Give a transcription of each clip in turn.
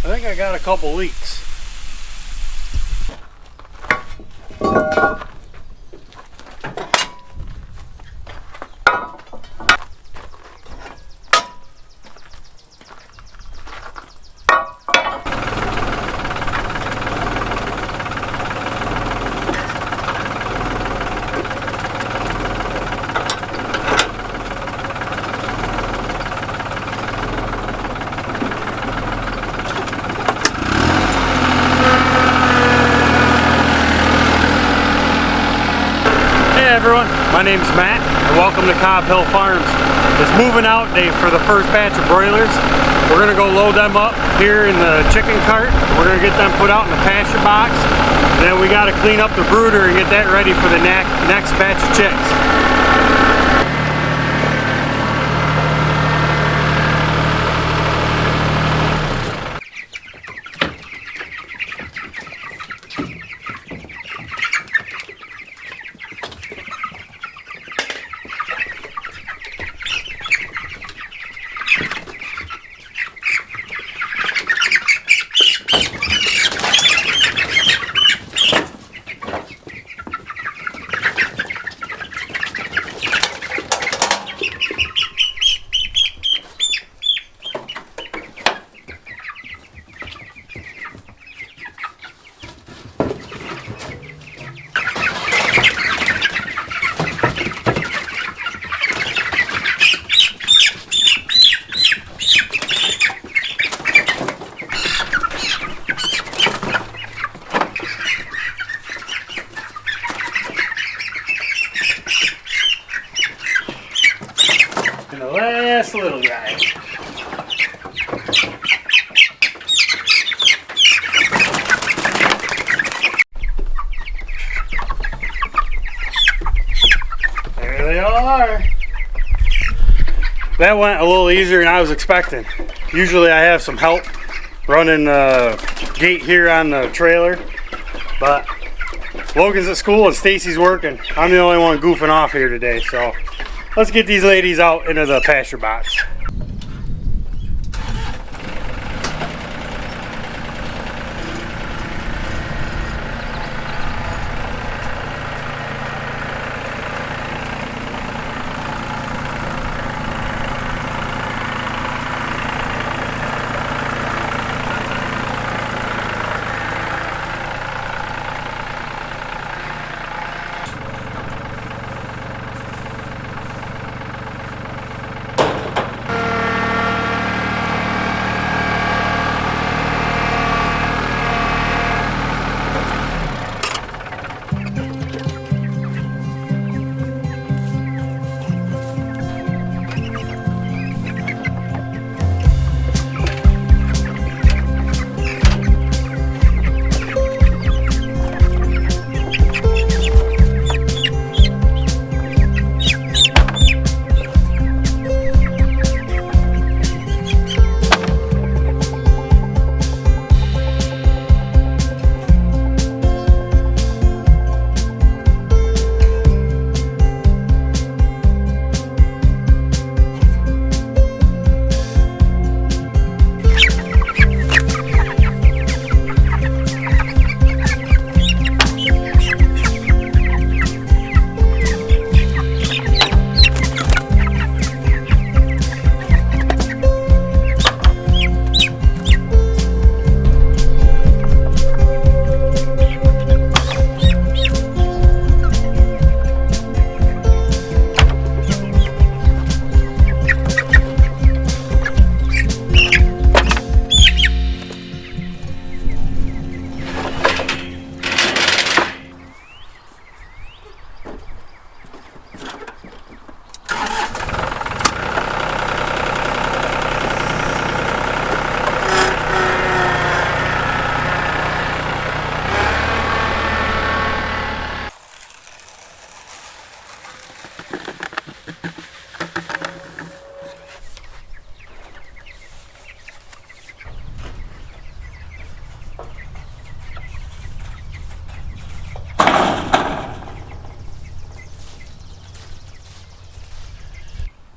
I think I got a couple leaks. Hey everyone, my name's Matt and welcome to Cobb Hill Farms. It's moving out day for the first batch of broilers. We're going to go load them up here in the chicken cart. We're going to get them put out in the pasture box. And then we got to clean up the brooder and get that ready for the next batch of chicks. And the last little guy. There they are. That went a little easier than I was expecting. Usually I have some help running the gate here on the trailer, but Logan's at school and Stacy's working. I'm the only one goofing off here today, so let's get these ladies out into the pasture box.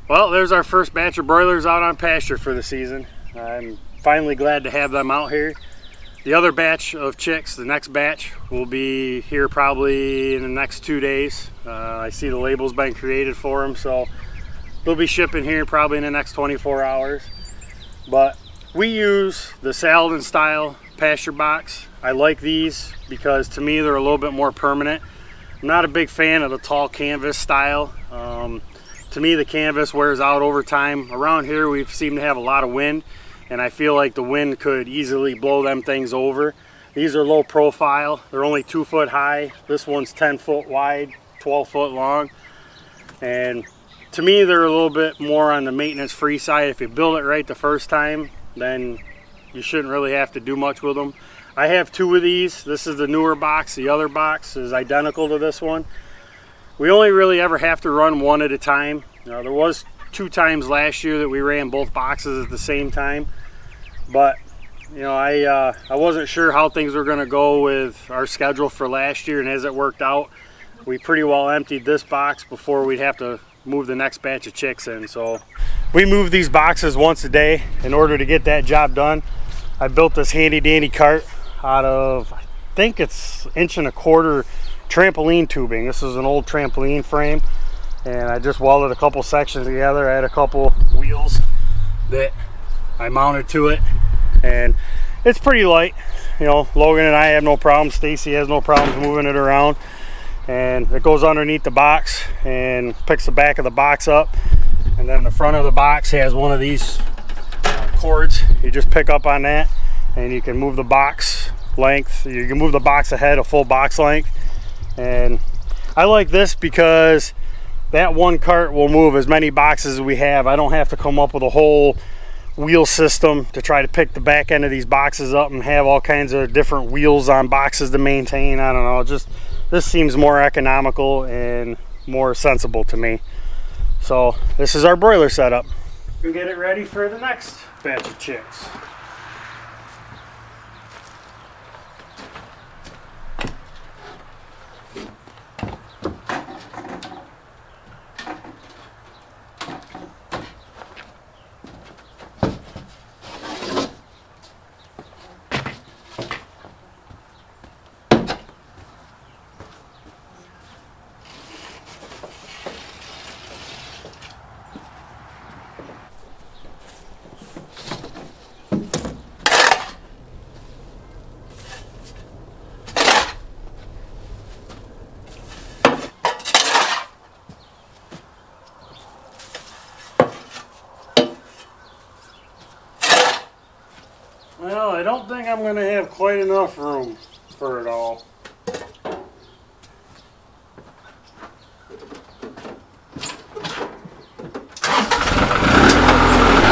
Well, there's our first batch of broilers out on pasture for the season. I'm finally glad to have them out here. The other batch of chicks, the next batch, will be here probably in the next 2 days. I see the label's been created for them, so they'll be shipping here probably in the next 24 hours. But we use the Saladin style pasture box. I like these because to me they're a little bit more permanent. I'm not a big fan of the tall canvas style. To me the canvas wears out over time. Around here we seem to have a lot of wind, and I feel like the wind could easily blow them things over. These are low profile. They're only 2 foot high. This one's 10 foot wide, 12 foot long. And to me, they're a little bit more on the maintenance free side. If you build it right the first time, then you shouldn't really have to do much with them. I have 2 of these. This is the newer box. The other box is identical to this one. We only really ever have to run one at a time. There was 2 times last year that we ran both boxes at the same time, but you know, I wasn't sure how things were going to go with our schedule for last year, and as it worked out, we pretty well emptied this box before we'd have to move the next batch of chicks in. So we move these boxes once a day in order to get that job done. I built this handy dandy cart out of, I think it's 1.25 inch trampoline tubing. This is an old trampoline frame, and I just welded a couple sections together. I had a couple wheels that I mounted to it, and it's pretty light. You know, Logan and I have no problem. Stacy has no problems moving it around, and it goes underneath the box and picks the back of the box up, and then the front of the box has one of these cords. You just pick up on that and you can move the box length. You can move the box ahead a full box length, and I like this because that one cart will move as many boxes as we have. I don't have to come up with a whole wheel system to try to pick the back end of these boxes up and have all kinds of different wheels on boxes to maintain. I don't know, just this seems more economical and more sensible to me. So this is our broiler setup. We get it ready for the next batch of chicks. Well, I don't think I'm going to have quite enough room for it all.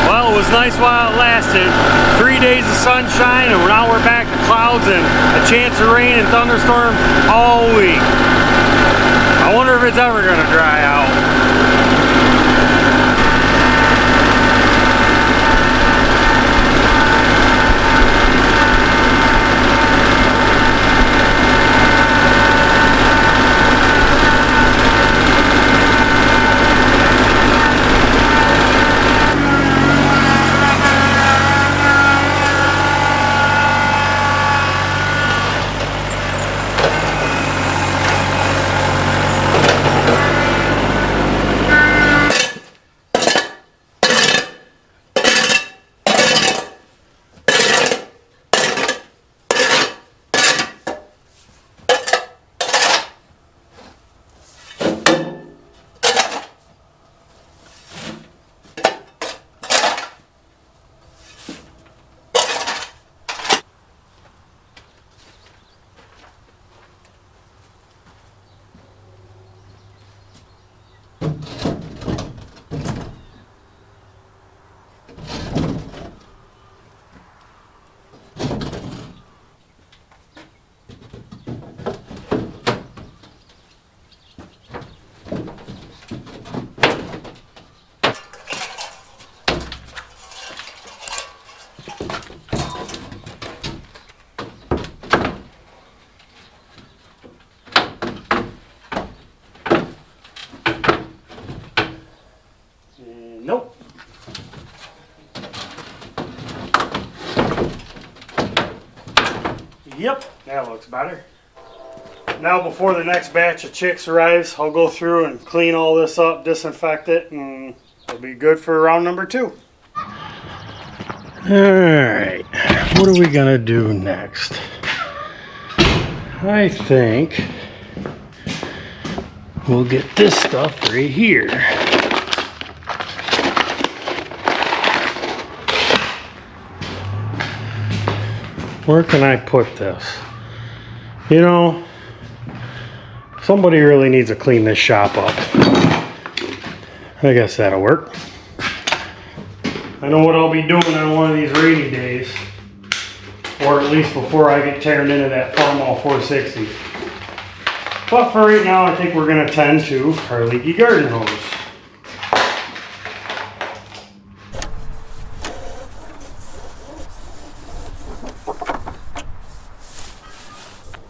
Well, it was nice while it lasted. 3 days of sunshine, and now we're back to clouds and a chance of rain and thunderstorms all week. I wonder if it's ever going to dry out. Yep, that looks better. Now before the next batch of chicks arrives, I'll go through and clean all this up, disinfect it, and it'll be good for round number 2. Alright, what are we gonna do next? I think we'll get this stuff right here. Where can I put this? You know, somebody really needs to clean this shop up. I guess that'll work. I know what I'll be doing on one of these rainy days, or at least before I get turned into that Farmall 460. But for right now, I think we're going to tend to our leaky garden hose.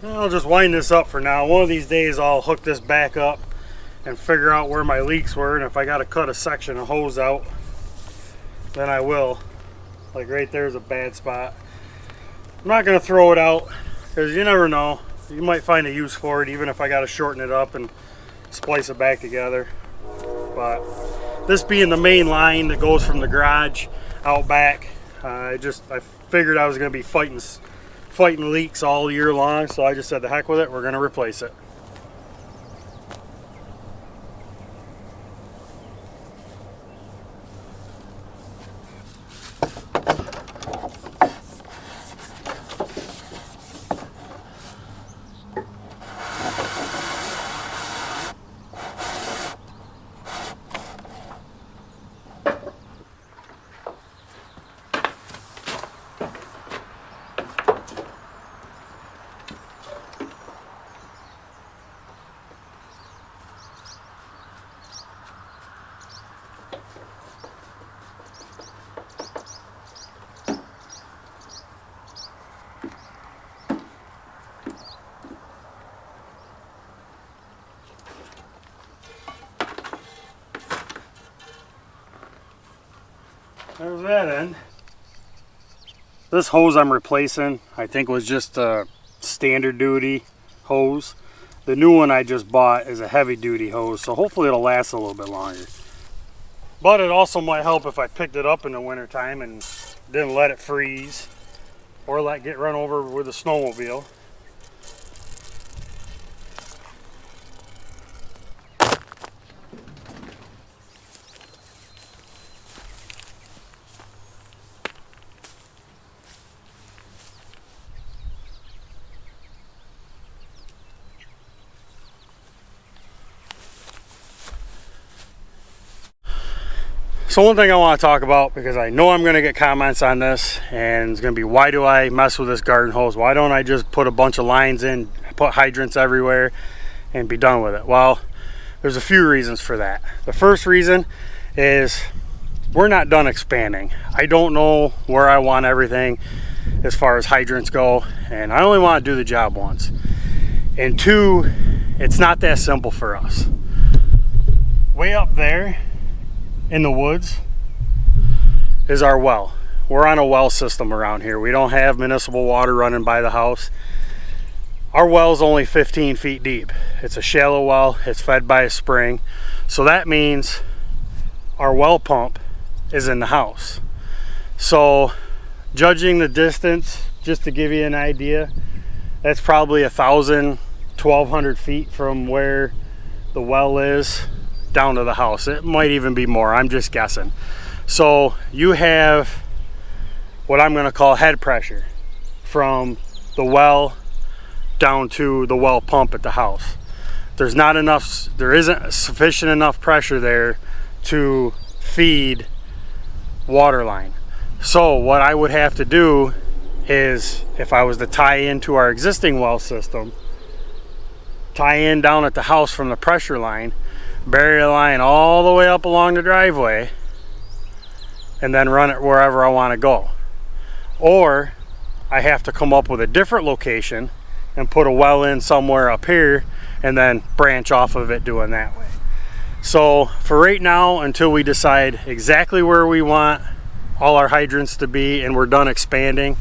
I'll just wind this up for now. One of these days I'll hook this back up and figure out where my leaks were, and if I got to cut a section of hose out, then I will. Like right there's a bad spot. I'm not going to throw it out because you never know. You might find a use for it even if I got to shorten it up and splice it back together. But this being the main line that goes from the garage out back, I figured I was going to be fighting leaks all year long, so I just said the heck with it, we're going to replace it. There's that end. This hose I'm replacing, I think, was just a standard duty hose. The new one I just bought is a heavy duty hose, so hopefully it'll last a little bit longer. But it also might help if I picked it up in the winter time and didn't let it freeze or let it get run over with a snowmobile. So one thing I want to talk about, because I know I'm going to get comments on this, and it's going to be, why do I mess with this garden hose? Why don't I just put a bunch of lines in, put hydrants everywhere, and be done with it? Well, there's a few reasons for that. The first reason is we're not done expanding. I don't know where I want everything as far as hydrants go, and I only want to do the job once. And two, it's not that simple for us. Way up there in the woods is our well. We're on a well system around here. We don't have municipal water running by the house. Our well's only 15 feet deep. It's a shallow well. It's fed by a spring. So that means our well pump is in the house. So judging the distance, just to give you an idea, that's probably 1,000, 1,200 feet from where the well is down to the house. It might even be more, I'm just guessing. So you have what I'm going to call head pressure from the well down to the well pump at the house. There isn't sufficient enough pressure there to feed water line. So what I would have to do is, if I was to tie into our existing well system, tie in down at the house from the pressure line, bury the line all the way up along the driveway, and then run it wherever I want to go. Or I have to come up with a different location and put a well in somewhere up here and then branch off of it doing that way. So for right now, until we decide exactly where we want all our hydrants to be and we're done expanding,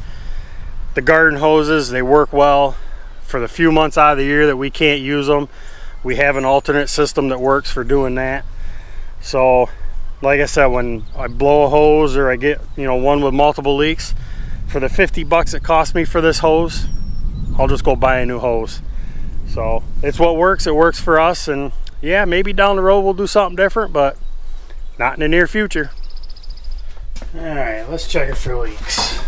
the garden hoses. They work well for the few months out of the year that we can't use them. We have an alternate system that works for doing that. So like I said, when I blow a hose or I get, you know, one with multiple leaks, for the 50 bucks it cost me for this hose, I'll just go buy a new hose. So it's what works. It works for us, and yeah, maybe down the road we'll do something different, but not in the near future. All right, let's check it for leaks.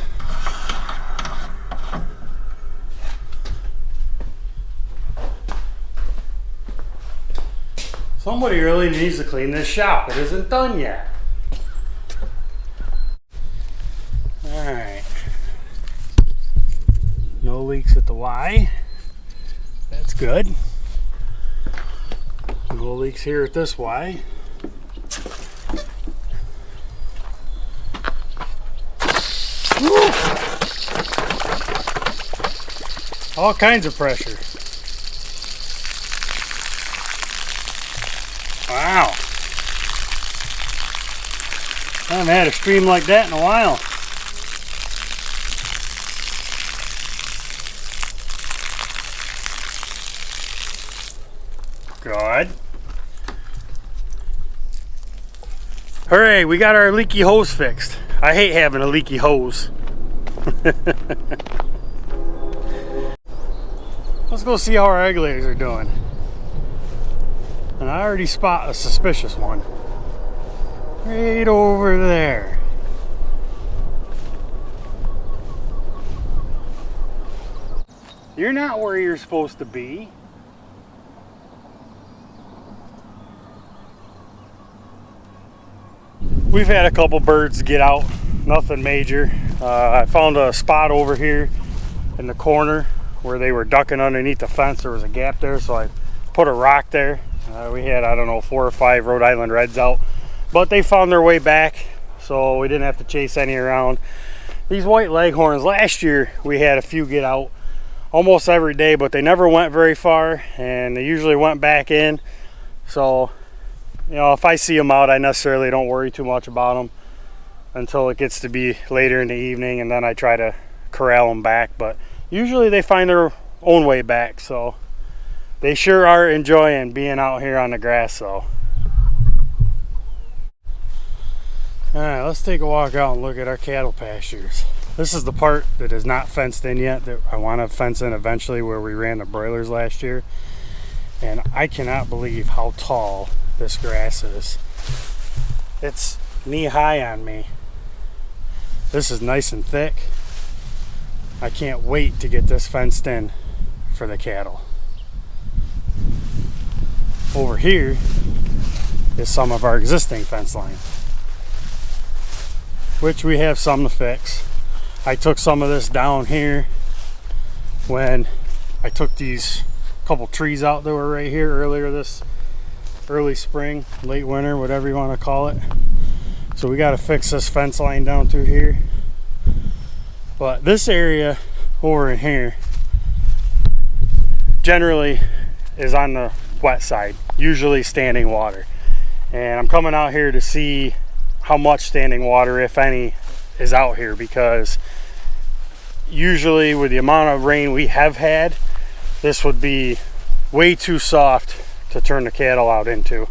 Somebody really needs to clean this shop. It isn't done yet. All right. No leaks at the Y. That's good. No leaks here at this Y. Woo! All kinds of pressure. Wow. I haven't had a stream like that in a while. Good. Hooray, we got our leaky hose fixed. I hate having a leaky hose. Let's go see how our regulators are doing. And I already spot a suspicious one. Right over there. You're not where you're supposed to be. We've had a couple birds get out, nothing major. I found a spot over here in the corner where they were ducking underneath the fence. There was a gap there, so I put a rock there. We had, I don't know, 4 or 5 Rhode Island Reds out, but they found their way back, so we didn't have to chase any around. These white leghorns, last year we had a few get out almost every day, but they never went very far, and they usually went back in. So, you know, if I see them out, I necessarily don't worry too much about them until it gets to be later in the evening, and then I try to corral them back. But usually they find their own way back, so they sure are enjoying being out here on the grass though. Alright, let's take a walk out and look at our cattle pastures. This is the part that is not fenced in yet that I want to fence in eventually, where we ran the broilers last year. And I cannot believe how tall this grass is. It's knee high on me. This is nice and thick. I can't wait to get this fenced in for the cattle. Over here is some of our existing fence line, which we have some to fix. I took some of this down here when I took these couple trees out that were right here earlier this early spring, late winter, whatever you want to call it. So we got to fix this fence line down through here. But this area over in here generally is on the wet side, usually standing water. And I'm coming out here to see how much standing water, if any, is out here, because usually with the amount of rain we have had, this would be way too soft to turn the cattle out into.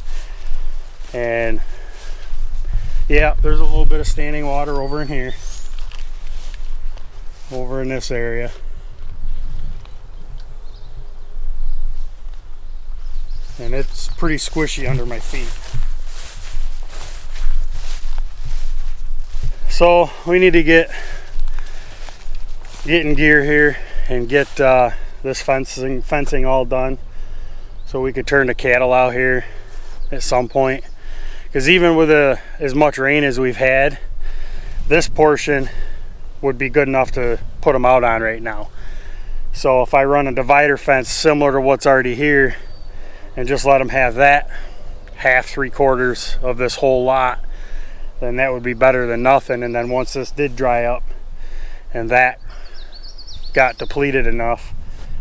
And yeah, there's a little bit of standing water over in here, over in this area. And it's pretty squishy under my feet. So we need to get in gear here and get this fencing all done, so we could turn the cattle out here at some point. Because even with as much rain as we've had, this portion would be good enough to put them out on right now. So if I run a divider fence similar to what's already here and just let them have that half, 3/4 of this whole lot, then that would be better than nothing. And then once this did dry up and that got depleted enough,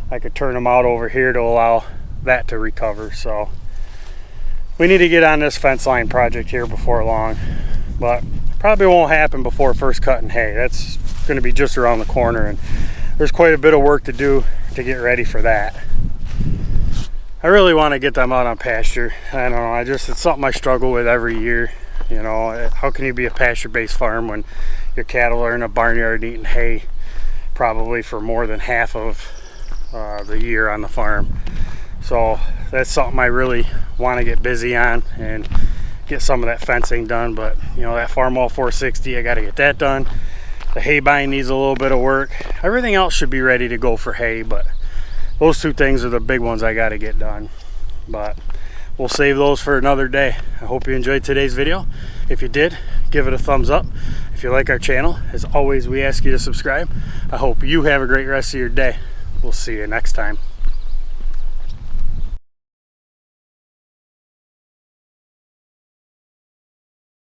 I could turn them out over here to allow that to recover. So we need to get on this fence line project here before long, but probably won't happen before first cutting hay. That's going to be just around the corner, and there's quite a bit of work to do to get ready for that. I really want to get them out on pasture. I don't know, it's something I struggle with every year. You know, how can you be a pasture-based farm when your cattle are in a barnyard eating hay probably for more than half of the year on the farm? So that's something I really want to get busy on and get some of that fencing done. But you know, that Farmall 460, I got to get that done. The hay bine needs a little bit of work. Everything else should be ready to go for hay, but those two things are the big ones I got to get done. But we'll save those for another day. I hope you enjoyed today's video. If you did, give it a thumbs up. If you like our channel, as always, we ask you to subscribe. I hope you have a great rest of your day. We'll see you next time.